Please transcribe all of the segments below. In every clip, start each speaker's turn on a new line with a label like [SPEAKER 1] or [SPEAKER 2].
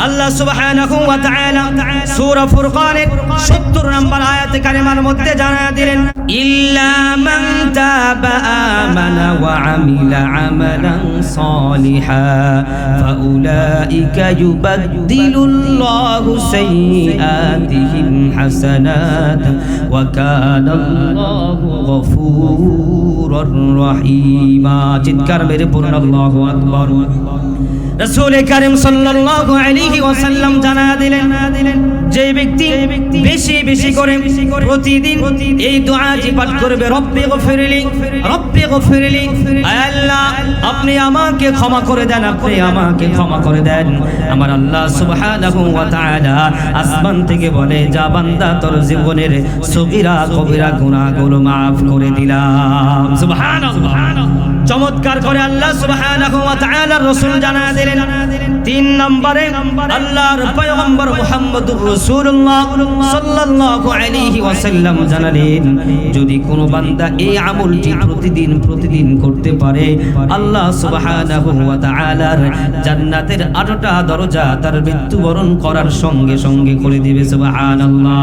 [SPEAKER 1] আল্লাহ সুবহানাহু ওয়া তাআলা সূরা ফুরকানের 70 নম্বর আয়াতে কারিমার মধ্যে জানায়া দিলেন, ইল্লা মান তাবা আমানা ওয়া আমিলা আমালান সালিহা ফাউলাইকা ইউবাদদিলুল্লাহু সাইয়্যাতিহিম হাসানাত ওয়া কানাল্লাহু গফুরুর রহিমা। চিৎকার মেরে পড়ুন আল্লাহু আকবার। রাসূল কারীম সাল্লাল্লাহু আলাইহি ওয়াসাল্লাম জানায়া দিলেন, যে ব্যক্তি বেশি বেশি করে প্রতিদিন এই দোয়াটি পাঠ করবে, রব্বি গফিরলি রব্বি গফিরলি, আল্লাহ আপনি আমাকে ক্ষমা করে দেন, আপনি আমাকে ক্ষমা করে দেন। আমার আল্লাহ সুবহানাহু ওয়া তাআলা আসমান থেকে বলে, যা বান্দা তোর জীবনের সগীরা কবিরা গুনাহগুলো maaf করে দিলাম। সুবহানাল্লাহ। চমৎকার করে আল্লাহ সুবহানাহু ওয়া তাআলা রাসূল জানায়া দিলেন। 3 নম্বরে আল্লাহর পয়গম্বর মুহাম্মদুর রাসূলুল্লাহ সাল্লাল্লাহু আলাইহি ওয়াসাল্লাম জানালেন, যদি কোনো বান্দা এই আমলটি প্রতিদিন করতে পারে, আল্লাহ সুবহানাহু ওয়া তাআলার জান্নাতের 8টা দরজা তার মৃত্যুবরণ করার সঙ্গে সঙ্গে করে দিবে। সুবহানাল্লাহ।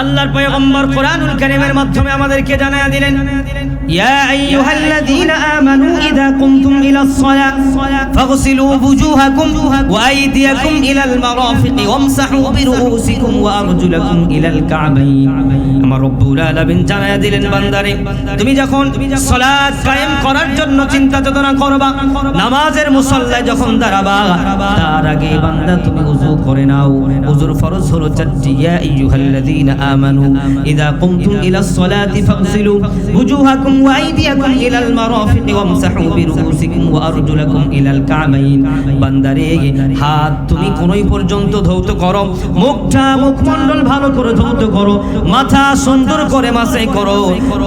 [SPEAKER 1] আল্লাহর পয়গম্বর কোরআনুল কারীমের মাধ্যমে আমাদেরকে জানায়া দিলেন, ইয়া আইয়ুহাল্লাযীনা আমানু ইযা কুমতুম ইলাস সালাত ফাগসিলু ওয়ুজুহাকুম ওয়া আইদিয়াকুম ইলাল মারাফিকি ওয়ামসাহু বিরুউসিকুম ওয়া আরজুলাকুম ইলাল কা'বাইন। আমার রব্বুল আলামিন জানায়া দিলেন, বান্দারে তুমি যখন সালাত কায়েম করার জন্য চিন্তা চেতনা করবা, নামাজের মুসাল্লায় যখন দাঁড়াবা, তার আগে বান্দা তুমি ওযু করে নাও। ওযুর ফরজ হলো 4টি। ইয়া আইয়ুহাল্লাযীনা আমানু ইযা কুমতুম ইলাস সালাতি ফাগসিলু ওয়ুজুহাকুম ওয়া আইদিয়াকুম ইলাল মারাফিকি ওয়ামসাহু বিরুউসিকুম ওয়া আরজুলাকুম ইলাল কা'বাইন। বান্দারে হাত তুমি কোনই পর্যন্ত ধৌত করো, মুখমণ্ডল ভালো করে ধৌত করো, মাথা সুন্দর করে মাসাই করো,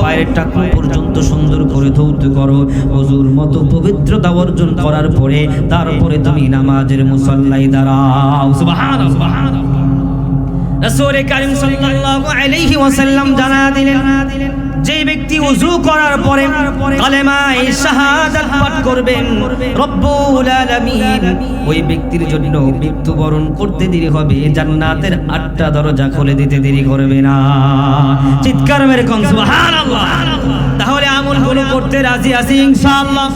[SPEAKER 1] পায়ের টাকনু পর্যন্ত সুন্দর করে ধৌত করো। ওযুর মতো পবিত্রতা অর্জন করার পরে তারপরে তুমি নামাজের মুসাল্লায় দাঁড়াও। সুবহানাল্লাহ। রাসূল কারীম সাল্লাল্লাহু আলাইহি ওয়াসাল্লাম জানায়া দিলেন, যে ব্যক্তি ওযু করার পরে কালেমায়ে শাহাদাত পাঠ করবেন, রব্বুল আলামিন ওই ব্যক্তির জন্য মৃত্যুবরণ করতে দেরি হবে, জান্নাতের 8টা দরজা খুলে দিতে দেরি করবে না। চিৎকার মেরে কোন সুবহানাল্লাহ। তাহলে আমলগুলো করতে রাজি আছি ইনশাআল্লাহ?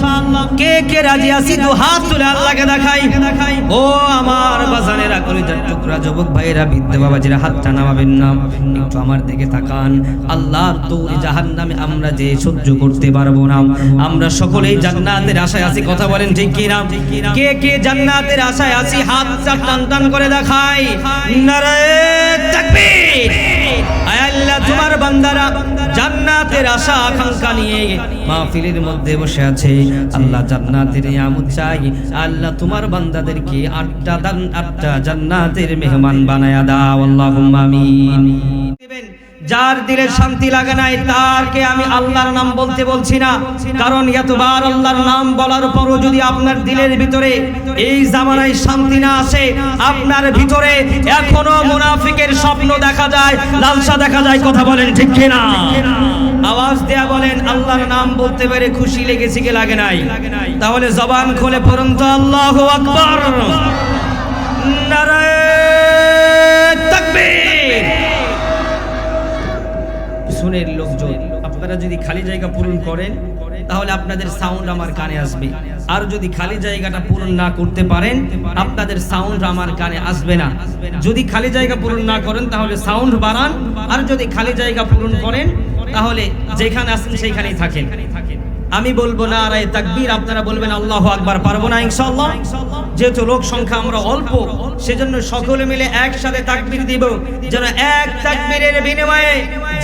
[SPEAKER 1] কে কে রাজি আছি? দু হাত তুলে আল্লাহকে দেখাই। ও আমার বাজানেরা, কলিজার টুকরা যুবক ভাইরা, বৃদ্ধ বাবাজিরা, হাতটা নামাবেন না, একটু আমার দিকে তাকান। আল্লাহর তৌরি জাহান্নামে আমরা যে সহ্য করতে পারবো না, আমরা সকলেই জান্নাতের আশায় আছি। কথা বলেন ঠিক কি না? কে কে জান্নাতের আশায় আছি? হাতটা টান টান করে দেখাই। নারে তাকবীর। আল্লাহ তোমার বান্দারা জান্নাতের আশা আকাঙ্ক্ষা নিয়ে মাহফিলের মধ্যে বসে আছে। আল্লাহ জান্নাতের নিয়ামত চাই। আল্লাহ তোমার বান্দাদেরকে 8টা জান্নাতের মেহমান বানায়া দাও। আল্লাহুম্মা আমিন। যার দিলে শান্তি লাগে নাই তারকে আমি আল্লাহর নাম বলতে বলছি না, কারণ এতবার আল্লাহর নাম বলার পরও যদি আপনার দিলের ভিতরে এই জামানায় শান্তি না আসে, আপনার ভিতরে এখনো মুনাফিকের স্বপ্ন দেখা যায়, লালসা দেখা যায়। কথা বলেন ঠিক কি না? আওয়াজ দেয়া বলেন, আল্লাহর নাম বলতে পেরে খুশি লেগেছে কি লাগে নাই? তাহলে জবান খুলে পড়ুন তো আল্লাহু আকবার। নারে তাকবীর। শুনের লোকজন, আপনারা যদি খালি জায়গা পূরণ করেন তাহলে আপনাদের সাউন্ড আমার কানে আসবে, আর যদি খালি জায়গাটা পূরণ না করতে পারেন আপনাদের সাউন্ড আমার কানে আসবে না। যদি খালি জায়গা পূরণ না করেন তাহলে সাউন্ড বাড়ান, আর যদি খালি জায়গা পূরণ করেন তাহলে যেখানে আসেন সেইখানেই থাকেন। আমি বলবো নারায়ে তাকবীর, আপনারা বলবেন আল্লাহু আকবার। পারবো না ইনশাআল্লাহ? যেহেতু লোক সংখ্যা আমরা অল্প, সেজন্য সকলে মিলে একসাথে তাকবীর দিব, যেন এক তাকবীরের বিনিময়ে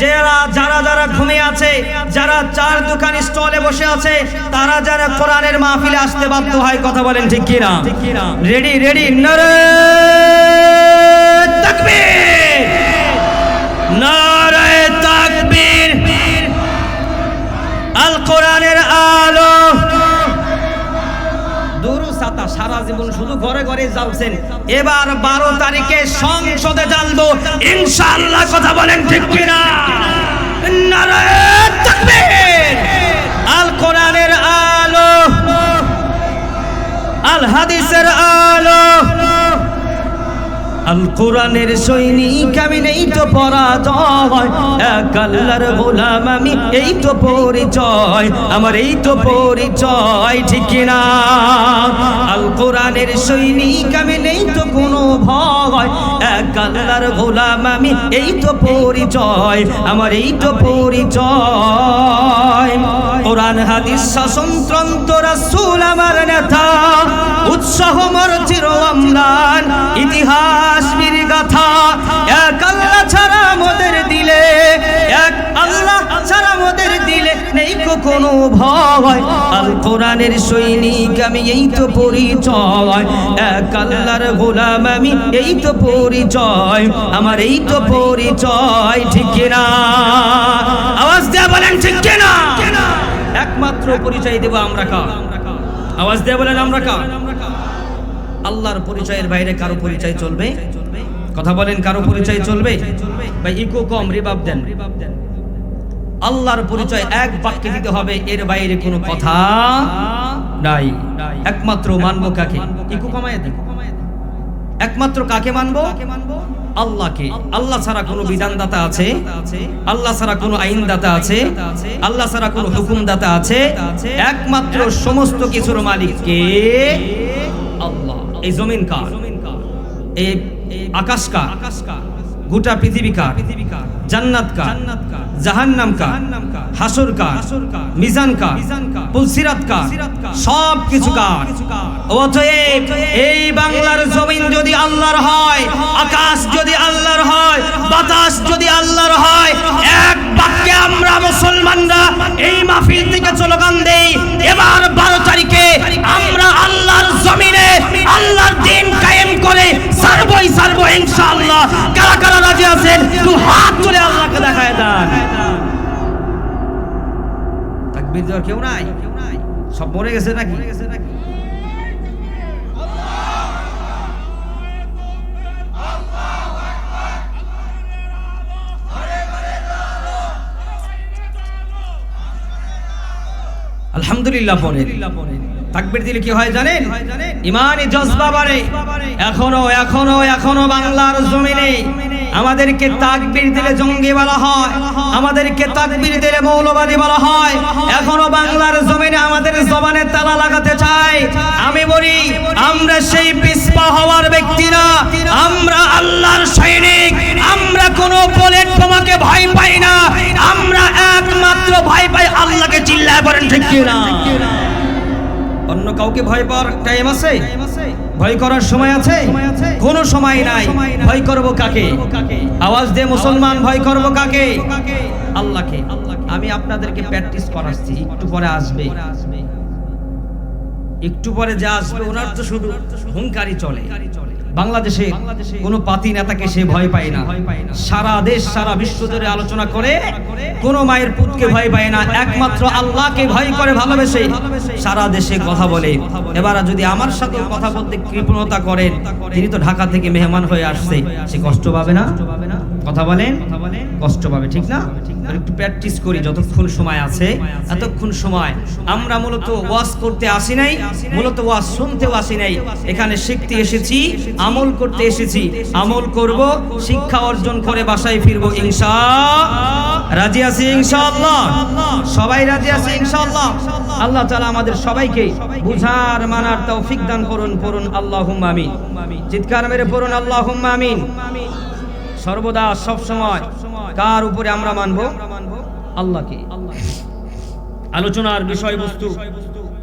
[SPEAKER 1] যারা ঘুমিয়ে আছে, যারা চার দোকান স্টলে বসে আছে, তারা যারা কোরআনের মাহফিলে আসতে বাধ্য হয়। কথা বলেন ঠিক কি না? Ready ready. নারায়ে তাকবীর, নারায়ে তাকবীর। আল কোরআনের আলো। দুরুসাতা সারা জীবন শুধু ঘরে ঘরে জ্বালছেন, এবার 12 তারিখে সংসদে জ্বালবো ইনশাআল্লাহ। কথা বলেন ঠিক কি না? নারায়ে তাকবীর। আল কোরআনের আলো, আল হাদিসের আলো। আল কোরআনের সৈনিক আমি নেই তো পরাজয়, এক আল্লাহর গোলাম আমি এই তো পরিচয়, আমার এই তো পরিচয়, ঠিক কিনা? আল কোরআনের সৈনিক আমি নেই তো কোনো ভয়, এক আল্লাহর গোলাম আমি এই তো পরিচয়, আমার এই তো পরিচয়। কোরআন হাদিস শাসনতন্ত্র রাসূল আমার নেতা, উৎসাহ মোর চির অম্লান, ইতিহাস বীর গাথা, এক আল্লাহ ছাড়া মোদের দিলে, এক আল্লাহ ছাড়া মোদের দিলে নেই কোনো ভয়। আল কোরআনের সৈনিক আমি এই তো পরিচয়, এক আল্লাহর গোলাম আমি এই তো পরিচয়, আমার এই তো পরিচয়, ঠিক কিনা? আওয়াজ দিয়ে বলেন ঠিক কিনা? একমাত্র পরিচয় দেব আমরা কার? আওয়াজ দিয়ে বলেন আমরা কার? আল্লাহর পরিচয়ের বাইরে কারো পরিচয় চলবে? কথা বলেন, কারো পরিচয় চলবে? ভাই ইকো কম, রিভাব দেন। আল্লাহর পরিচয় এক বাক্যে দিতে হবে, এর বাইরে কোনো কথা নাই। একমাত্র মানবো কাকে? ইকো কমায় দেন। একমাত্র কাকে মানবো? আল্লাহকে। আল্লাহ ছাড়া কোনো বিধানদাতা আছে? আল্লাহ ছাড়া কোনো আইনদাতা আছে? আল্লাহ ছাড়া কোনো হুকুমদাতা আছে? একমাত্র সমস্ত কিছুর মালিক কে? আল্লাহ। এই জমিন কার? এই আকাশ কার? গোটা পৃথিবী কার? জান্নাত কার? জাহান্নাম কার? হাসর কার? মিজান কার? পুলসিরাত কার? সব কিছু কার? অতএব এই বাংলার জমিন যদি আল্লাহর হয়, আকাশ যদি আল্লাহর হয়, বাতাস যদি আল্লাহর হয়, এক বাক্যে আমরা মুসলমানরা এই মাহফিল থেকে স্লোগান দেই, এবার 12 তারিখে আমরা আল্লাহর জমিনে আল্লাহর দ্বীন কায়েম করে সারবই সারবো ইনশাআল্লাহ। কারা কারা রাজি আছেন? দু হাত তুলে আল্লাহকে দেখায় দেন। তাকবীর দেওয়ার কেউ নাই? সব মরে গেছে নাকি? আলহামদুলিল্লাহ পড়ে। তাকবীর দিলে কি হয় জানেন? ঈমানি জজবা বাড়ে। এখনো বাংলার জমিনে আমাদেরকে তাকবীর দিলে জঙ্গি বলা হয়, আমাদেরকে তাকবীর দিলে মৌলবাদী বলা হয়। এখনো বাংলার জমিনে আমাদের জবানে তালা লাগাতে চায়। আমি বলি, আমরা সেই পিছপা হওয়ার ব্যক্তি না, আমরা আল্লাহর সৈনিক। আমরা কোনো বুলেট বোমাকে ভয় পাই না, আমরা একমাত্র ভয় পাই আল্লাহকে। চিল্লায় বলেন ঠিক কি না? অন্য কাউকে ভয় পাওয়ার টাইম আছে? ভয় করার সময় আছে? কোনো সময় নাই। ভয় করব কাকে? আওয়াজ দিয়ে মুসলমান, ভয় করব কাকে? আল্লাহকে। আমি আপনাদেরকে প্র্যাকটিস করাচ্ছি, একটু পরে আসবে, একটু পরে যে আসবে ওনার তো শুধু হুঙ্কারি চলে। বাংলাদেশে কোনো পাতি নেতাকে সে ভয় পায় না। সারা দেশ সারা বিশ্ব জুড়ে আলোচনা করে কোনো মায়ের পুতকে ভয় পায় না, একমাত্র আল্লাহকে ভয় করে ভালোবেসে সারা দেশে কথা বলে। এবার যদি আমার সাথে কথা বলতে কৃপণতা করেন, তিনি তো ঢাকা থেকে মেহমান হয়ে আসছে, সে কষ্ট পাবে না? কথা বলেন, কষ্ট পাবে, ঠিক না? একটু প্র্যাকটিস করি যতক্ষণ সময় আছে, এতক্ষণ সময় আমরা মূলত ওয়াজ করতে আসি নাই, মূলত ওয়াজ শুনতেও আসি নাই। এখানে শিখতে এসেছি, আমল করতে এসেছি। আমল করব, শিক্ষা অর্জন করে বাসায় ফিরবো ইনশাআল্লাহ। রাজি আছি ইনশাআল্লাহ? সবাই রাজি আছে ইনশাআল্লাহ? আল্লাহ তাআলা আমাদের সবাইকে বুঝার মানার তৌফিক দান করুন। পড়ুন আল্লাহুম্মা আমিন। চিৎকার মেরে পড়ুন আল্লাহুম্মা আমিন। সর্বদা সব সময় কার উপরে আমরা মানবো? আল্লাহকে। আলোচনার বিষয়বস্তু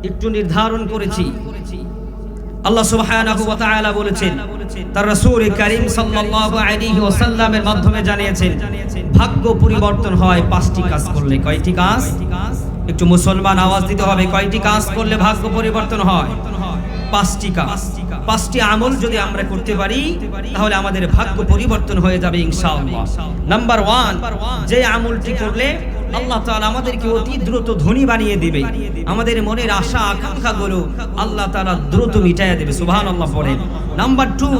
[SPEAKER 1] একটু নির্ধারণ করেছি। আল্লাহ সুবহানাহু ওয়া তাআলা বলেছেন, তার রাসূল কারীম সাল্লাল্লাহু আলাইহি ওয়াসাল্লামের মাধ্যমে জানিয়েছেন, ভাগ্য পরিবর্তন হয় 5টি কাজ করলে। কয়টি কাজ? একটু মুসলমান আওয়াজ দিতে হবে। কয়টি কাজ করলে ভাগ্য পরিবর্তন হয়? 5টি কাজ। 5টি আমল যদি আমরা করতে পারি তাহলে আমাদের ভাগ্য পরিবর্তন হয়ে যাবে ইনশাআল্লাহ। নাম্বার 1, যে আমলটি করলে আল্লাহ তাআলা আমাদেরকে অতি দ্রুত ধনী বানিয়ে দিবে, আমাদের মনের আশা আকাঙ্ক্ষাগুলো আল্লাহ তাআলা দ্রুত মিটাইয়া দেবে। সুবহানাল্লাহ পড়েন। নাম্বার 2,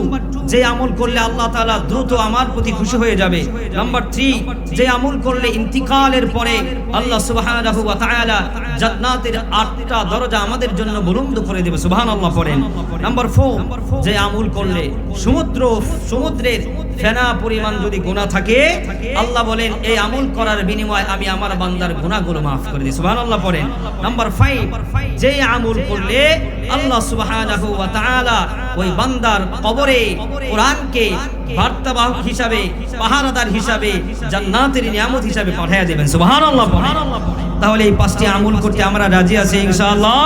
[SPEAKER 1] যে আমল করলে আল্লাহ তাআলা দ্রুত আমার প্রতি খুশি হয়ে যাবে। নাম্বার 3, যে আমল করলে ইন্তিকালের পরে আল্লাহ সুবহানাহু ওয়া তাআলা জান্নাতের 8টা দরজা আমাদের জন্য বুলন্দ করে দেবে। সুবহানাল্লাহ পড়েন। নাম্বার 4, যে আমল করলে সমুদ্রের ফেনা পরিমাণ যদি গুনাহ থাকে, আল্লাহ বলেন এই আমল করার বিনিময়ে আমি আমার বান্দার গুনাহগুলো maaf করে দিই। সুবহানাল্লাহ পড়েন। নাম্বার 5, যে আমল করলে আল্লাহ সুবহানাহু ওয়া তাআলা ওই বান্দার কবরে কোরআনকে বার্তাবাহক হিসাবে, পাহারাদার হিসাবে, জান্নাতের নিয়ামত হিসাবে পাঠিয়ে দেবেন। সুবহানাল্লাহ পড়েন। তাহলে এই 5টি আমল করতে আমরা রাজি আছি ইনশাআল্লাহ?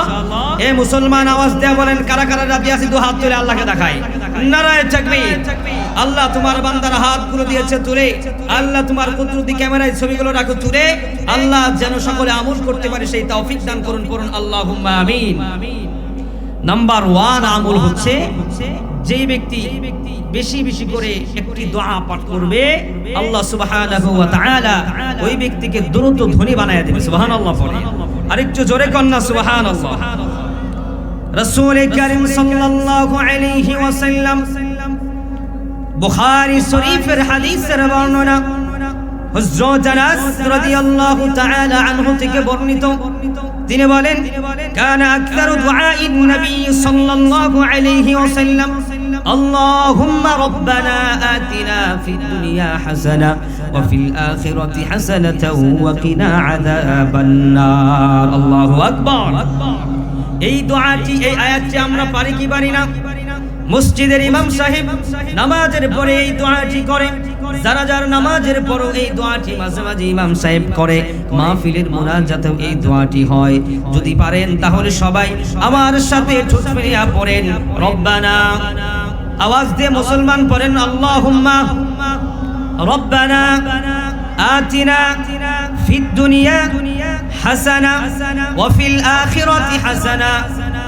[SPEAKER 1] এ মুসলমান আওয়াজ দেয়া বলেন কারা কারা রাজি আছি? 2 হাত তুলে আল্লাহকে দেখাই। নারায়ে তাকবীর। আল্লাহ তোমার বান্দার হাতগুলো দিয়েছে তুলে, আল্লাহ তোমার কুদরতি ক্যামেরায় ছবিগুলো রাখো তুলে, আল্লাহ যেন সকলে আমল করতে পারে সেই তৌফিক দান করুন। পড়ুন আল্লাহুম্মা আমিন। নাম্বার 1 আমল হচ্ছে যে ব্যক্তি বেশি বেশি করে একটি দোয়া পাঠ করবে, আল্লাহ সুবহানাহু ওয়া তাআলা ওই ব্যক্তিকে দ্রুত ধনী বানায় দেবে। সুবহানাল্লাহ পড়েন। আরেকটু জোরে কন্না সুবহানাল্লাহ। রাসূল কারীম সাল্লাল্লাহু আলাইহি ওয়াসাল্লাম বুখারী শরীফের হাদিসের বর্ণনা হযরত আনাস রাদিয়াল্লাহু তাআলা আনহু থেকে বর্ণিত, তিনি বলেন কানা আকসারু দুআইন নবী সাল্লাল্লাহু আলাইহি ওয়াসাল্লাম আল্লাহুম্মা রাব্বানা আতিনা ফিদ দুনিয়া হাসানা ওয়া ফিল আখিরাতি হাসানাতাও ওয়া কিনা আযাবান নার। আল্লাহু আকবার। এই দোয়াটি, এই আয়াতটি আমরা পারি কি পারি না? মসজিদের ইমাম সাহেব নামাজের পরে এই দোয়াটি করে, যারা যারা নামাজের পরে এই দোয়াটি মাঝে মাঝে ইমাম সাহেব করে, মাহফিলের মুনাজাতেও এই দোয়াটি হয়। যদি পারেন তাহলে সবাই আমার সাথে ঠোঁট মিলিয়ে পড়েন রব্বানা। আওয়াজ দিয়ে মুসলমান পড়েন আল্লাহুম্মা রব্বানা আতিনা ফিদ দুনিয়া হাসানা ওয়া ফিল আখিরাতি হাসানা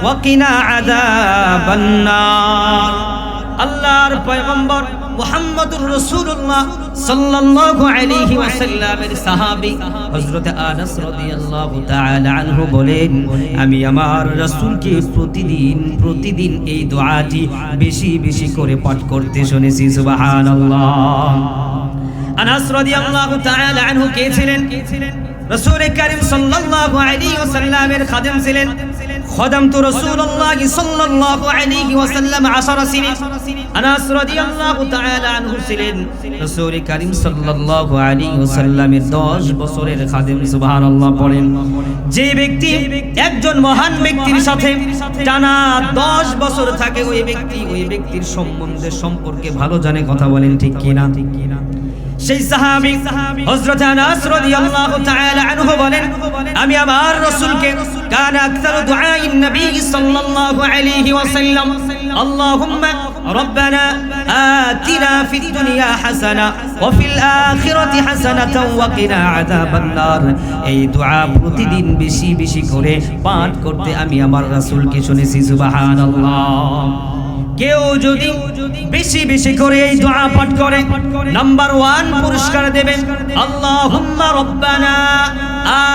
[SPEAKER 1] ওয়া কিনা আযাবান নার। আল্লাহর পয়গম্বর মুহাম্মদুর রাসূলুল্লাহ সাল্লাল্লাহু আলাইহি ওয়াসাল্লামের সাহাবী হযরত আনাস রাদিয়াল্লাহু তাআলা আনহু বলেন, আমি আমার রাসূলকে প্রতিদিন এই দোয়াটি বেশি বেশি করে পাঠ করতে শুনেছি। সুবহানাল্লাহ। আনাস রাদিয়াল্লাহু তাআলা আনহু কে ছিলেন? রাসূল কারীম সাল্লাল্লাহু আলাইহি ওয়াসাল্লামের খাদেম ছিলেন। খাদামতু রাসূলুল্লাহ সাল্লাল্লাহু আলাইহি ওয়াসাল্লাম 10 সিনিন। আনাস রাদিয়াল্লাহু তাআলা আনহু ছিলেন রাসূল কারীম সাল্লাল্লাহু আলাইহি ওয়াসাল্লামের 10 বছরের খাদেম। সুবহানাল্লাহ পড়েন। যে ব্যক্তি একজন মহান ব্যক্তির সাথে টানা 10 বছর থাকে, ওই ব্যক্তির সম্পর্কে ভালো জানে। কথা বলেন ঠিক কি না? সেই সাহাবী হযরত আনাস রাদিয়াল্লাহু তাআলা আনহু বলেন, আমি আমার রাসূলকে কানা আকসারু দুআইন নবী সাল্লাল্লাহু আলাইহি ওয়াসাল্লাম আল্লাহুম্মা রাব্বানা আতিনা ফিদ দুনিয়া হাসানা ওয়া ফিল আখিরাতি হাসানাতাও ওয়া কিনা আযাবান নার। এই দোয়া প্রতিদিন বেশি বেশি করে পাঠ করতে আমি আমার রাসূলকে শুনেছি। সুবহানাল্লাহ। কেউ যদি বেশি বেশি করে এই দোয়া পাঠ করে, নাম্বার 1 পুরস্কার দেবেন আল্লাহুম্মা রাব্বানা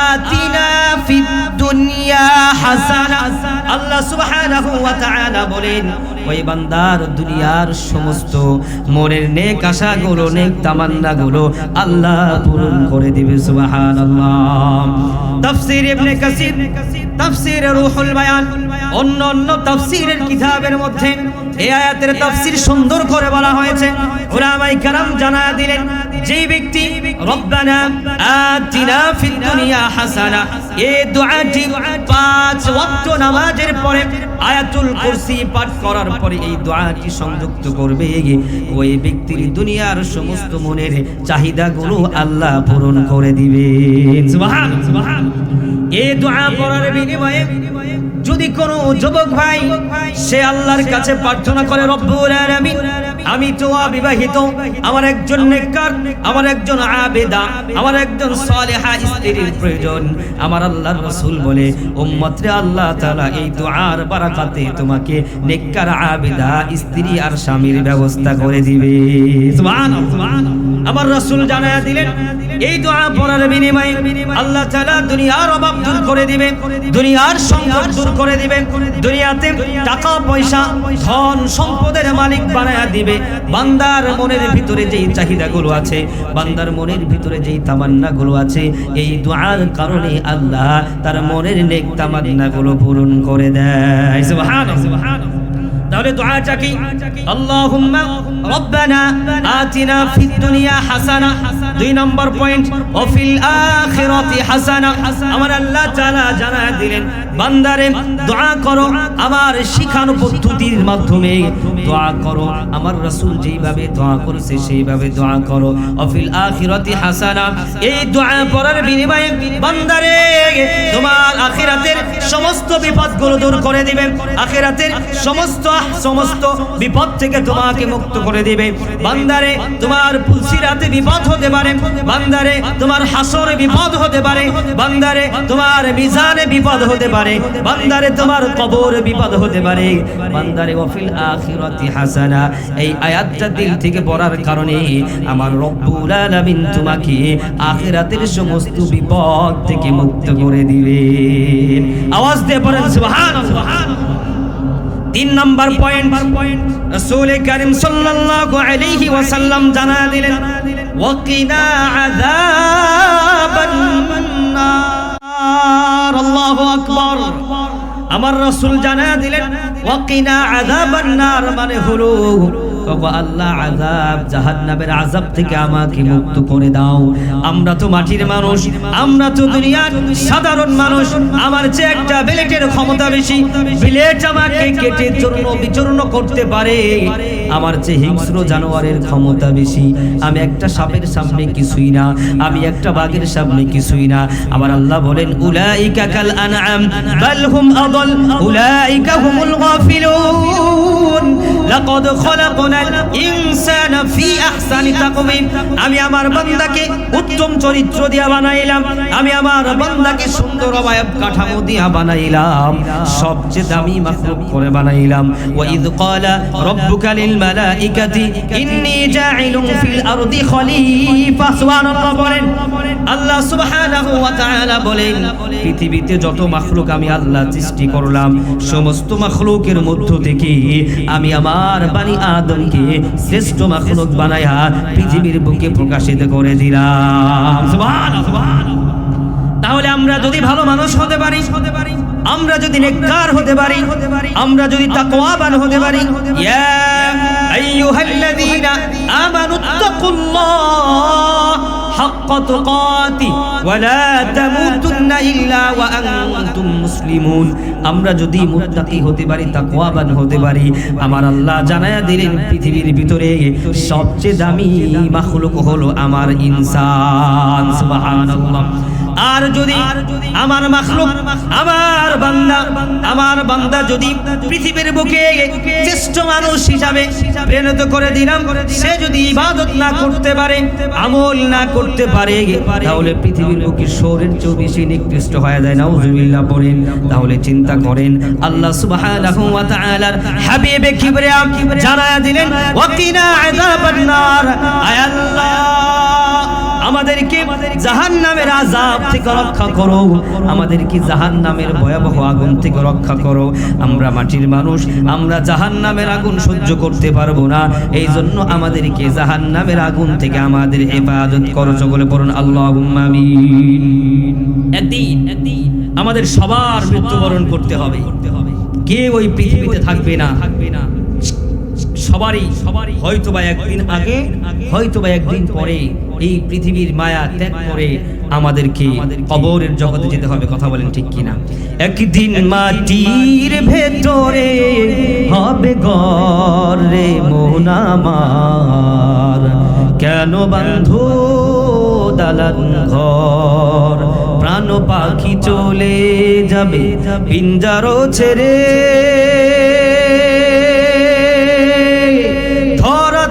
[SPEAKER 1] আতিনা ফিদ দুনিয়া হাসানা। আল্লাহ সুবহানাহু ওয়া তাআলা বলেন, ওই বান্দার দুনিয়ার সমস্ত মনের নেক আশাগুলো, নেক তামান্নাগুলো আল্লাহ পূরণ করে দিবে। সুবহানাল্লাহ। তাফসীর ইবনে কাসির, তাফসীর রূহুল বায়ান, অন্য তাফসীরের কিতাবের মধ্যে এই আয়াতের তাফসীর সুন্দর করে বলা হয়েছে। উলামায়ে কেরাম জানায়া দিলেন, যে ব্যক্তি রব্বানা আতিনা ফিদ দুনিয়া হাসানা এই দোয়াটি 5 ওয়াক্ত নামাজের পরে আয়াতুল কুরসি পাঠ করার পরে এই দোয়াটি সংযুক্ত করবে, ওই ব্যক্তির দুনিয়ার সমস্ত মনের চাহিদাগুলো আল্লাহ পূরণ করে দিবেন। সুবহানাল্লাহ। এই দোয়া পড়ার বিনিময়ে যদি কোনো যুবক ভাই সে আল্লাহর কাছে প্রার্থনা করে, রব্বুল আলামিন আমি তো অবিবাহিত, আমার একজন নেককার, আমার একজন আবেদা, আমার একজন সালেহা স্ত্রীর প্রয়োজন। আমার আল্লাহর রাসূল বলে, উম্মতরে আল্লাহ তাআলা এই দুআর বারাকাতে তোমাকে নেককার আবেদা স্ত্রী আর স্বামীর ব্যবস্থা করে দিবে। সুবহানাল্লাহ। আমার রাসূল জানায়া দিলেন, এই দোয়া পড়ার বিনিময়ে আল্লাহ তাআলা দুনিয়ার অভাব দূর করে দিবেন, দুনিয়ার সংকট দূর করে দিবেন, দুনিয়াতে টাকা পয়সা ধন সম্পদের মালিক বানায়া দিবে। বান্দার মনের ভিতরে যেই চাহিদাগুলো আছে, বান্দার মনের ভিতরে যেই তামান্নাগুলো আছে, এই দোয়ার কারণে আল্লাহ তার মনের নেক তামান্নাগুলো পূরণ করে দেয়। সুবহানাল্লাহ। তাহলে দোয়াটা কি? আল্লাহুম্মা রব্বানা আতিনা ফিদ দুনিয়া হাসানা, 2 নম্বর পয়েন্ট, ও ফিল আখিরাতি হাসানা। আমার আল্লাহ তাআলা জানায়া দিলেন, বান্দারে দোয়া করো আমার শিখানো পদ্ধতির মাধ্যমে দোয়া করো, আমার রাসূল যেইভাবে দোয়া করেছে সেইভাবে দোয়া করো। ও ফিল আখিরাতি হাসানা, এই দোয়া পড়ার বিনিময়ে বান্দারে তোমার আখিরাতের সমস্ত বিপদগুলো দূর করে দিবেন, আখিরাতের সমস্ত বিপদ থেকে তোমাকে মুক্ত করে দিবে। বান্দারে তোমার পুলসিরাতে বিপদ হতে পারে, বান্দারে তোমার হাসরে বিপদ হতে পারে, বান্দারে তোমার মিজানে বিপদ হতে পারে, বান্দারে তোমার কবরে বিপদ হতে পারে। বান্দারে ওয়াফিল আখিরাতি হাসানা, এই আয়াতটা দিল থেকে পড়ার কারণে আমার রব্বুল আলামিন তোমাকে আখিরাতের সমস্ত বিপদ থেকে মুক্ত করে দিবে। আওয়াজ দিয়ে পড়েন সুবহানাল্লাহ। 3 নম্বর পয়েন্ট, রাসূল কারীম সাল্লাল্লাহু আলাইহি ওয়াসাল্লাম জানা দিলেন, ওয়াকিনা আযাবান নার। আল্লাহু আকবার। আমার রাসূল জানা দিলেন, ওয়াকিনা আযাবান নার মানে হলো, ওগো আল্লাহ আযাব জাহান্নামের আযাব থেকে আমাকে মুক্ত করে দাও। আমরা তো মাটির মানুষ, আমরা তো দুনিয়ার সাধারণ মানুষ, আমার চেয়ে একটা বিলেটের ক্ষমতা বেশি, বিলেট আমাকে কেটে চূর্ণ বিচূর্ণ করতে পারে, আমার চেয়ে হিংস্র জানোয়ারের ক্ষমতা বেশি, আমি একটা সাপের সামনে কিছুই না, আমি একটা বাঘের সামনে কিছুই না। আমার আল্লাহ বলেন, উলাইকা কাল আনআম বাল হুম আদাল উলাইকা হুমুল গাফিলুন লাকাদ খলাকনাল ইনসানা ফি আহসানি তাকওয়িম। আমি আমার বান্দাকে উত্তম চরিত্র দিয়া বানাইলাম, আমি আমার বান্দাকে সুন্দর অবয়ব কাঠামো দিয়া বানাইলাম, সবচেয়ে দামি মাখলুক করে বানাইলাম। ওয়া ইয ক্বালা রাব্বুকা লিল মালাইকাতি ইন্নী জাইলুন ফিল আরদি খলিফা। সুবহানাল্লাহ বলেন, আল্লাহ সুবহানাহু ওয়া তাআলা বলেন, পৃথিবীতে যত মাখলুক আমি আল্লাহ সৃষ্টি করলাম, সমস্ত মাখলুকের মধ্য থেকে আমি আমার বানি আদমকে শ্রেষ্ঠ মাখলুক বানায়া পৃথিবীর বুকে প্রকাশিত করে দিলাম। সুবহানাল্লাহ। তাহলে আমরা যদি ভালো মানুষ হতে পারি, আমরা যদি নেককার হতে পারি, আমরা যদি তাকওয়াবান হতে পারি, ইয়া আইয়ুহাল্লাযীনা আমানুত্তাকুল্লাহ হাক্কা তুকাতি ওয়া লা তামুতুন্না ইল্লা ওয়া আনতুম মুসলিমুন। আমরা যদি মুত্তাকি হতে পারি, তাকওয়াবান হতে পারি, আমার আল্লাহ জানায়া দিলেন পৃথিবীর ভিতরে সবচেয়ে দামি মাখলুক হলো আমার ইনসান। সুবহানাল্লাহ। আর যদি আমার মাখলুক, আমার বান্দা যদি পৃথিবীর বুকে শ্রেষ্ঠ মানুষ হিসাবে প্রেরিত করে দিলাম, সে যদি ইবাদত না করতে পারে, আমল না করতে পারে, তাহলে পৃথিবীর বুকে শরীর চেয়ে বেশি নিকৃষ্ট হয়ে যায়। নাউযুবিল্লাহ বলেন। তাহলে চিন্তা করেন, আল্লাহ সুবহানাহু ওয়া তাআলার হাবিবে কিবরিয়া জানায়া দিলেন, ওয়াকিনা আযাবান নার। আয় আল্লাহ, আমাদেরকে জাহান্নামের আযাব থেকে রক্ষা করো, আমাদেরকে জাহান্নামের ভয়াবহ আগুন থেকে রক্ষা করো। আমরা মাটির মানুষ, আমরা জাহান্নামের আগুন সহ্য করতে পারবো না, এই জন্য আমাদেরকে জাহান্নামের আগুন থেকে আমাদের হেফাজত করো। সকলে পড়ুন আল্লাহুম্মা আমিন। একদিন আমাদের সবার মৃত্যুবরণ করতে হবে, কেউ ওই পৃথিবীতে থাকবে না। সবারই হয়তোবা একদিন আগে, হয়তোবা একদিন পরে এই পৃথিবীর মায়া ত্যাগ করে আমাদেরকে কবরের জগতে যেতে হবে। কথা বলেন ঠিক কিনা? একদিন মাটির ভেতরে হবে ঘর রে মন আমার, কেন বাঁধো দালান ঘর, প্রাণ পাখি চলে যাবে পিঞ্জারো ছেড়ে, ধরা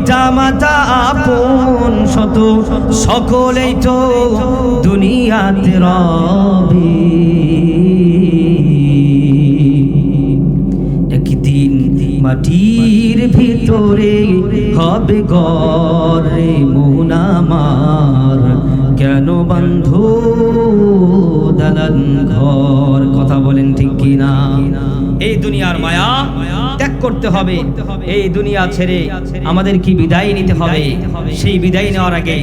[SPEAKER 1] পিতা মাতা আপন শত সকলেই তো দুনিয়াতে রবে। একদিন মাটির ভিতরে হবে ঘরে মন আমার, কেন বান্ধো দালান ঘর? কথা বলেন ঠিক কিনা? এই দুনিয়ার মায়া ত্যাগ করতে হবে, এই দুনিয়া ছেড়ে আমাদের কি বিদায় নিতে হবে। সেই বিদায় নেওয়ার আগে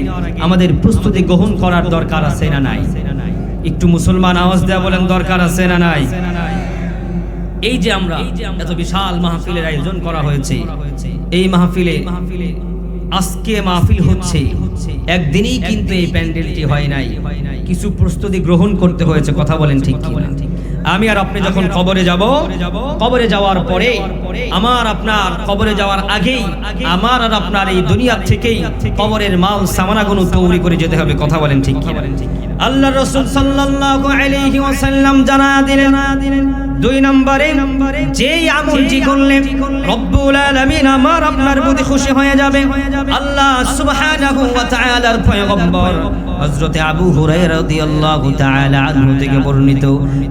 [SPEAKER 1] আমাদের প্রস্তুতি গ্রহণ করার দরকার আছে না নাই? একটু মুসলমান আওয়াজ দেয়া বলেন, দরকার আছে না নাই? এই যে আমরা এত বিশাল মাহফিলের আয়োজন করা হয়েছে, এই মাহফিলে আজকে মাহফিল হচ্ছে, একদিনই কিন্তু এই প্যান্ডেলটি হয় নাই, কিছু প্রস্তুতি গ্রহণ করতে হয়েছে। কথা বলেন ঠিক কিনা? আমি আর আপনি যখন কবরে যাব, কবরে যাওয়ার পরে আমার আপনার কবরে যাওয়ার আগেই আমার আর আপনার এই দুনিয়া থেকেই কবরের মাল সামানাগুলো তৈরি করে যেতে হবে। কথা বলেন ঠিক কিনা? আল্লাহর রাসূল সাল্লাল্লাহু আলাইহি ওয়াসাল্লাম জানায়া দিলেন, দুই নম্বরে যেই আমলটি করলে রব্বুল আলামিন আমার আপনার প্রতি খুশি হয়ে যাবে। আল্লাহ সুবহানাহু ওয়া তাআলার পয়গম্বর হযরত আবু হুরায়রা রাদিয়াল্লাহু তাআলা আনহু থেকে বর্ণিত,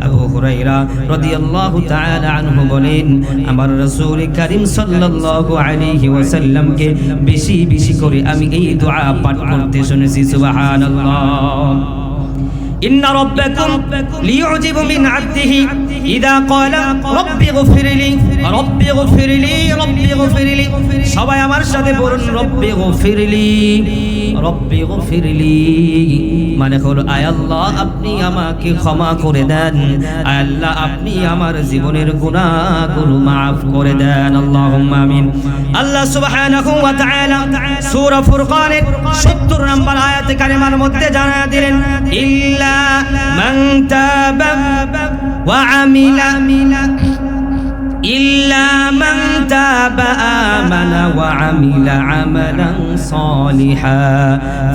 [SPEAKER 1] আবু হুরায়রা রাদিয়াল্লাহু তাআলা আনহু বলেন, আমার রাসূল কারীম সাল্লাল্লাহু আলাইহি ওয়াসাল্লামকে বেশি বেশি করে আমি এই দোয়া পাঠ করতে শুনেছি। সুবহানাল্লাহ। إن ربكم ليعجب من عبده إذا قال رب اغفر لي رب اغفر لي رب اغفر لي। সবাই আমার সাথে বলুন, রব্বি গফিরলি রব্বি গফিরলি। মানে হলো, আয় আল্লাহ আপনি আমাকে ক্ষমা করে দেন, আয় আল্লাহ আপনি আমার জীবনের গুনাহগুলো maaf করে দেন। আল্লাহুম্মা আমিন। আল্লাহ সুবহানাহু ওয়া তাআলা সূরা ফুরকানের ৭০ নম্বর আয়াতে কারিমার মধ্যে জানায়া দিলেন, ইল্লা من تاب وعمل إلا من تاب آمن وعمل عملا صالحا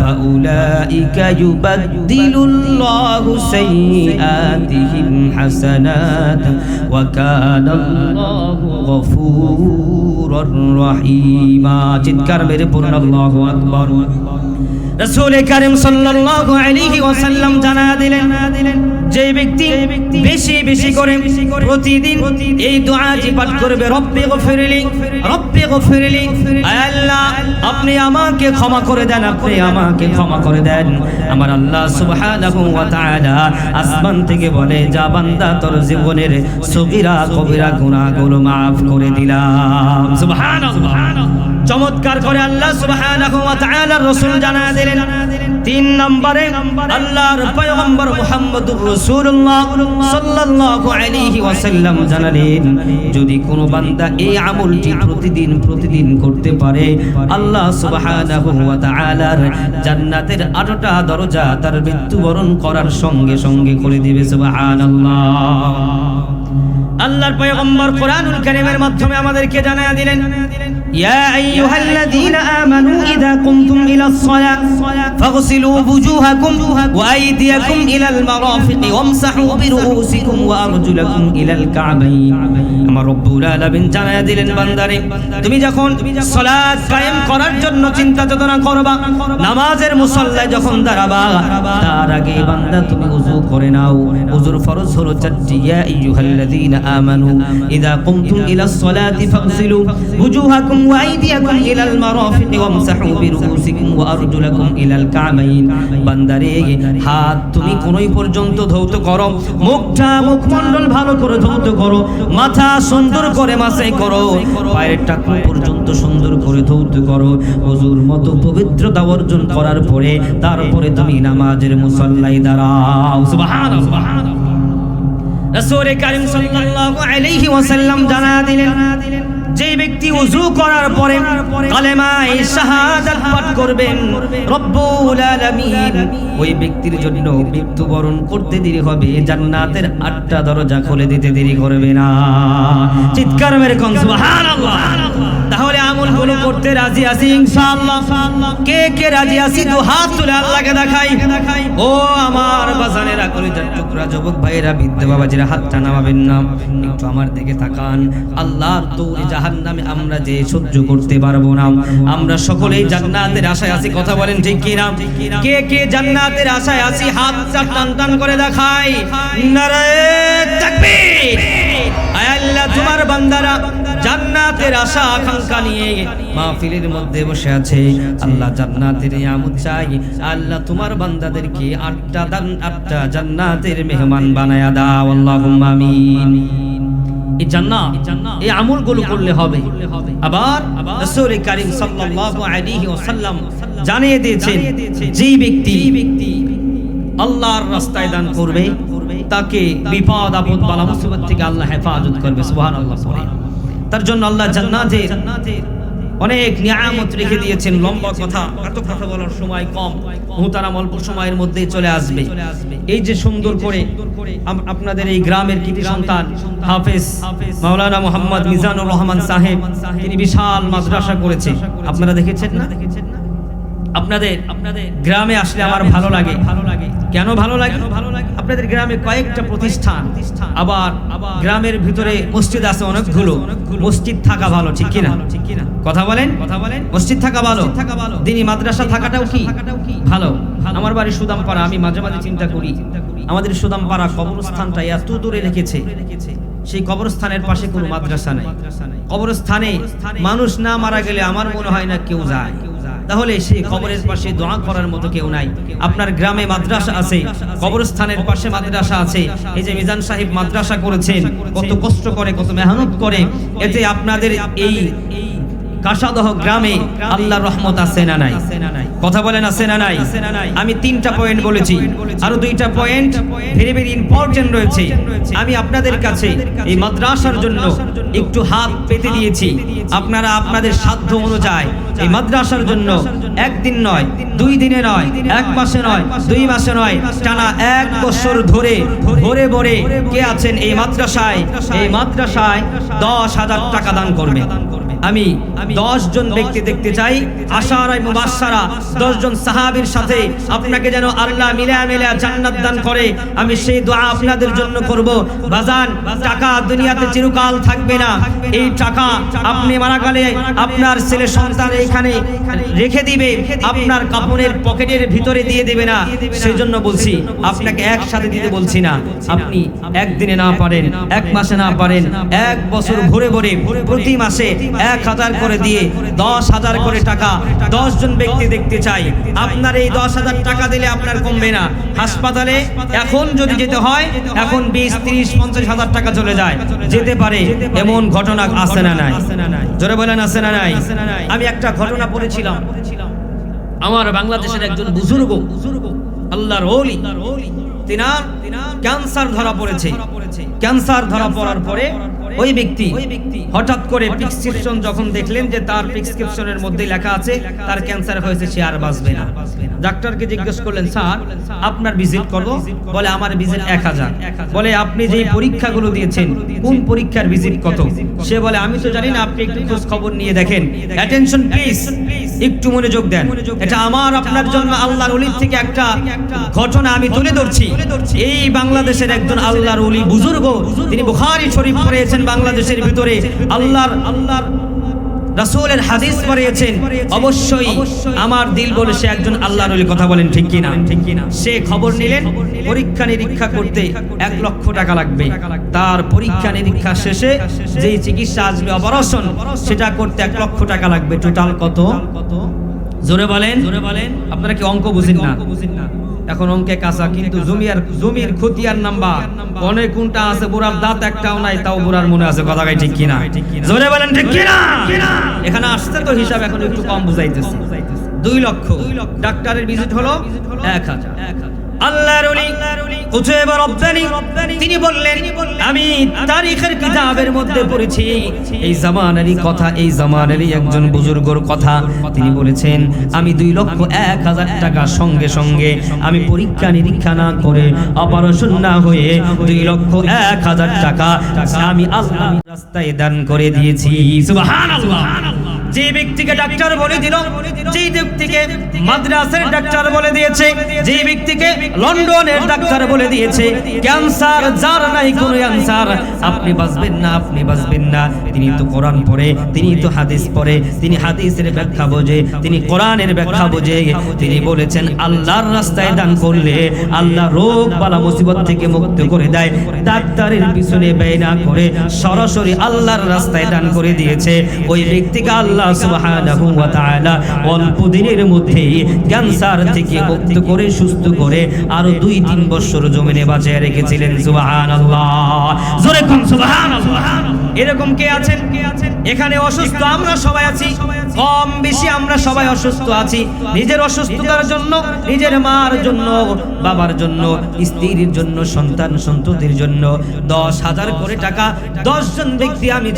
[SPEAKER 1] فأولئك يبدل الله سيئاتهم حسنات وكان الله غفورا رحيما। চিৎকার মেরে পড়ুন আল্লাহু আকবার। রাসূল কারীম সাল্লাল্লাহু আলাইহি ওয়াসাল্লাম জানায়া দিলেন, যে ব্যক্তি বেশি বেশি করে প্রতিদিন এই দোয়াটি পাঠ করবে, রব্বি গফিরলি রব্বি গফিরলি, আয় আল্লাহ আপনি আমাকে ক্ষমা করে দেন, আপনি আমাকে ক্ষমা করে দেন। আমার আল্লাহ সুবহানাহু ওয়া তাআলা আসমান থেকে বলে, যা বান্দা তোর জীবনের সগীরা কবিরা গুনাহগুলো maaf করে দিলাম। সুবহানাল্লাহ। চমৎকার করে আল্লাহ সুবহানাহু ওয়া তাআলার রাসূল জানায়া দিলেন। ৩ নম্বরে আল্লাহর পয়গম্বর মুহাম্মদুর রাসূলুল্লাহ সাল্লাল্লাহু আলাইহি ওয়াসাল্লাম জানালেন, যদি কোনো বান্দা এই আমলটি প্রতিদিন প্রতিদিন করতে পারে, আল্লাহ সুবহানাহু ওয়া তাআলার জান্নাতের ৮টা দরজা তার মৃত্যুবরণ করার সঙ্গে সঙ্গে করে দিবে। সুবহানাল্লাহ। আল্লাহর পয়গম্বর কোরআনুল কারীমের মাধ্যমে আমাদেরকে জানায়া দিলেন, ইয়া আইয়ুহাল্লাযীনা আমানু ইযা কুমতুম ইলাস সালাহ ফাগসিলু বুজুহাকুম ওয়া আইদিয়াকুম ইলাল মারাফিকি ওয়ামসাহু বিরুউসিকুম ওয়া আরজুলাকুম ইলাল কা'বাইন। আমার রব্বুল আলামিন জানায়া দিলেন, বান্দারে তুমি যখন সালাত কায়েম করার জন্য চিন্তা চেতনা করবা, নামাজের মুসাল্লায় যখন দাঁড়াবা, তার আগে বান্দা তুমি ওযু করে নাও। ওযুর ফরজ হলো ৪টি। ইয়া আইয়ুহাল্লাযীনা আমানু ইযা কুমতুম ইলাস সালাতি ফাগসিলু বুজুহাকুম ওয়া আইদিয়াকুম ইলাল মারাফিকি ওয়ামসাহু বিরুউসিকুম ওয়া আরজুলাকুম ইলাল কা'বাইন। বান্দারে হাত তুমি কোনই পর্যন্ত ধৌত করো, মুখমণ্ডল ভালো করে ধৌত করো, মাথা সুন্দর করে মাসাই করো, পায়ের টাকনু পর্যন্ত সুন্দর করে ধৌত করো। ওযুর মতো পবিত্রতা অর্জন করার পরে তারপরে তুমি নামাজের মুসাল্লায় দাঁড়াও। সুবহানাল্লাহ। রাসূল কারীম সাল্লাল্লাহু আলাইহি ওয়াসাল্লাম জানায়া দিলেন, যে ব্যক্তি ওযু করার পরে কালেমায়ে শাহাদাত পাঠ করবেন, রব্বুল আলামিন ওই ব্যক্তির জন্য মৃত্যুবরণ করতে দেরি হবে, জান্নাতের 8টা দরজা খুলে দিতে দেরি করবে না। চিৎকার মেরে কোন সুবহানাল্লাহ। তাহলে আমলগুলো করতে রাজি আছি ইনশাআল্লাহ? কে কে রাজি আছি? দু হাত তুলে আল্লাহকে দেখাই। ও আমার বাজানেরা কলিজার টুকরা যুবক ভাইয়েরা বৃদ্ধ বাবাজিরা হাতটা নামাবেন না, একটু আমার দিকে তাকান। আল্লাহর তৈরি জাহান্নামে আমরা যে সহ্য করতে পারবো না। আমরা সকলেই জান্নাতের আশায় আছি, কথা বলেন ঠিক কি না? কে কে জান্নাতের আশায় আছি হাতটা টান টান করে দেখাই। নারায়ে তাকবীর। আয় আল্লাহ, তোমার বান্দারা জান্নাতের আশা আকাঙ্ক্ষা নিয়ে মাহফিলের মধ্যে বসে আছে। আল্লাহ জান্নাতের নিয়ামত চাই। আল্লাহ তোমার বান্দাদেরকে আটটা জান্নাতের মেহমান বানায়া দাও, আল্লাহুম্মা আমিন। এই জান্নাত এই আমলগুলো করলে হবে। আবার রাসূল কারীম সাল্লাল্লাহু আলাইহি ওয়াসাল্লাম জানিয়ে দিয়েছেন, যেই ব্যক্তি আল্লাহর রাস্তায় দান করবে তাকে বিপদ আপদ বালা মুসিবত থেকে আল্লাহ হেফাজত করবে। সুবহানাল্লাহ। তার জন্য আল্লাহ জান্নাতে অনেক নিয়ামত রেখে দিয়েছেন। লম্বা কথা, এত কথা বলার সময় কম, মুহতারাম অল্প সময়ের মধ্যেই চলে আসবে। এই যে সুন্দর করে আপনাদের এই গ্রামের কৃতি সন্তান হাফেজ মাওলানা মোহাম্মদ মিজানুর রহমান সাহেব, তিনি বিশাল মাদ্রাসা করেছে, আপনারা দেখেছেন না? আপনাদের গ্রামে আসলে আমার ভালো লাগে। কেন ভালো লাগে? আপনাদের গ্রামে কয়েকটা প্রতিষ্ঠান, আবার গ্রামের ভিতরে মসজিদ আছে অনেকগুলো। মসজিদ থাকা ভালো, ঠিক কি না? কথা বলেন। মসজিদ থাকা ভালো, দিনী মাদ্রাসা থাকাটাও কি ভালো। আমার বাড়ি সুদামপাড়া, আমি মাঝে মাঝে চিন্তা করি আমাদের সুদামপাড়া কবরস্থানটা এত দূরে রেখেছে, সেই কবরস্থানের পাশে কোনো মাদ্রাসা নাই। কবরস্থানে মানুষ না মারা গেলে আমার মনে হয় না কেউ যায়, তাহলে সেই কবরের পাশে দোয়া করার মতো কেউ নাই। আপনার গ্রামে মাদ্রাসা আছে, কবরস্থানের পাশে মাদ্রাসা আছে। এই যে মিজান সাহেব মাদ্রাসা করেছেন, কত কষ্ট করে, কত মেহনত করে, এতে আপনাদের এই কাশাদহ গ্রামে আল্লাহর রহমত আছে না নাই? কথা বলেন, আছে না নাই? আমি 3টা পয়েন্ট বলেছি, আরো 2টা পয়েন্ট ভেরি ভেরি ইম্পর্টেন্ট রয়েছে। আমি আপনাদের কাছে এই মাদ্রাসার জন্য একটু হাত পেতে দিয়েছি। আপনারা আপনাদের সাধ্য অনুযায়ী এই মাদ্রাসার জন্য একদিন নয়, 2 দিনে নয়, 1 মাসে নয়, 2 মাসে নয়, টানা 1 বছর ধরে ভরে ভরে কে আছেন এই মাদ্রাসায় 10,000 টাকা দান করবেন। আমি 10 জন ব্যক্তি দেখতে চাই, আশারায়ে মুবাশশারা 10 জন সাহাবীর সাথে আপনাকে যেন আল্লাহ মিলা জান্নাত দান করে, আমি সেই দোয়া আপনাদের জন্য করব। বাজান, টাকা দুনিয়াতে চিরকাল থাকবে না। এই টাকা আপনি মারা গেলে আপনার ছেলে সন্তান এখানে রেখে দিবে, আপনার কাপড়ের পকেটের ভিতরে দিয়ে দেবে না। সেই জন্য বলছি, আপনাকে একসাথে দিতে বলছি না। আপনি একদিনে না পারেন, 1 মাসে না পারেন, 1 বছর ভরে ভরে প্রতি মাসে 1,000 করে দিয়ে 10,000 করে টাকা 10 জন ব্যক্তি দেখতে চাই। আপনার এই 10,000 টাকা দিলে আপনার কমবে না। হাসপাতালে এখন যদি যেতে হয়, এখন 20, 30, 50,000 টাকা চলে যায়, যেতে পারে এমন ঘটনা আছে না নাই? জোরে বলেন, আছে না নাই? আমি একটা ঘটনা পড়েছিলাম, আমার বাংলাদেশের একজন বুজুর্গ আল্লাহর ওলি, তিনার ক্যান্সার ধরা পড়েছে। ক্যান্সার ধরা পড়ার পরে ওই ব্যক্তি হঠাৎ করে প্রেসক্রিপশন যখন দেখলেন যে তার প্রেসক্রিপশনের মধ্যে লেখা আছে তার ক্যান্সার হয়েছে, সে আর বাঁচবে না। ডাক্তারকে জিজ্ঞেস করলেন, স্যার আপনার ভিজিট করব? বলে আমার ভিজিট 1,000। বলে আপনি যে পরীক্ষাগুলো দিয়েছেন কোন পরীক্ষার ভিজিট কত? সে বলে আমি তো জানি না, আপনি একটু খোঁজ খবর নিয়ে দেখেন। অ্যাটেনশন প্লিজ, একটু মনোযোগ দেন। এটা আমার আপনার জন্য আল্লাহর ওলির থেকে একটা ঘটনা আমি তুলে ধরছি। এই বাংলাদেশের একজন আল্লাহর ওলি বুজুর্গ, তিনি বুখারী শরীফ পড়েছেন বাংলাদেশের ভিতরে, আল্লাহর রাসূলের হাদিস পড়িয়েছেন। অবশ্যই আমার দিল বলে সে একজন আল্লাহর ওলি, কথা বলেন ঠিক কি না? সে খবর নিলেন, পরীক্ষা নিরীক্ষা করতে 1 লক্ষ টাকা লাগবে। তার পরীক্ষা নিরীক্ষা শেষে যেই চিকিৎসা আসবে, অপারেশন, সেটা করতে 1 লক্ষ টাকা লাগবে। টোটাল কত? জোরে বলেন। আপনারা কি অঙ্ক বুঝেন না? এখন অঙ্কে কাঁচা, কিন্তু জমির খতিয়ান নাম্বার অনেক কোনটা আছে, বুড়ার দাঁত একটাও নাই, তাও বুড়ার মনে আছে। কথা ঠিক কিনা? জোরে বলেন ঠিক কিনা? এখানে আসছে তো হিসাব এখন একটু কম বুঝাইতেছে। 2 লক্ষ। ডাক্তারের ভিজিট হলো 1,000। আল্লাহর ওলি কুতুবে রব্বানী তিনি বললেন, আমি তারিখের কিতাবের মধ্যে পড়েছি এই জামানারই কথা, এই জামানারই একজন বুজুর্গর কথা। তিনি বলেছেন, আমি 2,01,000 টাকা সঙ্গে সঙ্গে আমি পরীক্ষা নিরীক্ষা না করে, অপারেশন না হয়ে 2,01,000 টাকা আমি আল্লাহর রাস্তায় দান করে দিয়েছি। সুবহানাল্লাহ। যে ব্যক্তিকে ডাক্তার বলে দিল, যে ব্যক্তিকে মাদ্রাসার ডাক্তার বলে দিয়েছে, যে ব্যক্তিকে লন্ডনের ডাক্তার বলে দিয়েছে ক্যান্সার যার নাই কোনো ক্যান্সার, আপনি বাঁচবেন না, আপনি বাঁচবেন না। তিনি তো কোরআন পড়ে, তিনি তো হাদিস পড়ে, তিনি হাদিসের ব্যাখ্যা বোঝে, তিনি কোরআনের ব্যাখ্যা বোঝে। তিনি বলেছেন আল্লাহর রাস্তায় দান করলে আল্লাহ রোগ বালা মুসিবত থেকে মুক্ত করে দেয়। ডাক্তারের পিছনে ব্যয় না করে সরাসরি আল্লাহর রাস্তায় দান করে দিয়েছে। ওই ব্যক্তিকে আল্লাহ সুবহানাহু ওয়া তাআলা অল্প দিনের মধ্যেই ক্যান্সার থেকে মুক্ত করে সুস্থ করে আরো 2-3 বছর জমিনে বাঁচিয়ে রেখেছিলেন। সুবহানাল্লাহ, জোরে কোন সুবহানাল্লাহ। এরকম কে আছেন? এখানে অসুস্থ আমরা সবাই আছি, কম বেশি আমরা সবাই অসুস্থ আছি। নিজের অসুস্থতার জন্য, নিজের মার জন্য, বাবার জন্য, স্ত্রীর জন্য, সন্তান সন্ততির জন্য 10,000 করে টাকা 10 জন ব্যক্তি আমি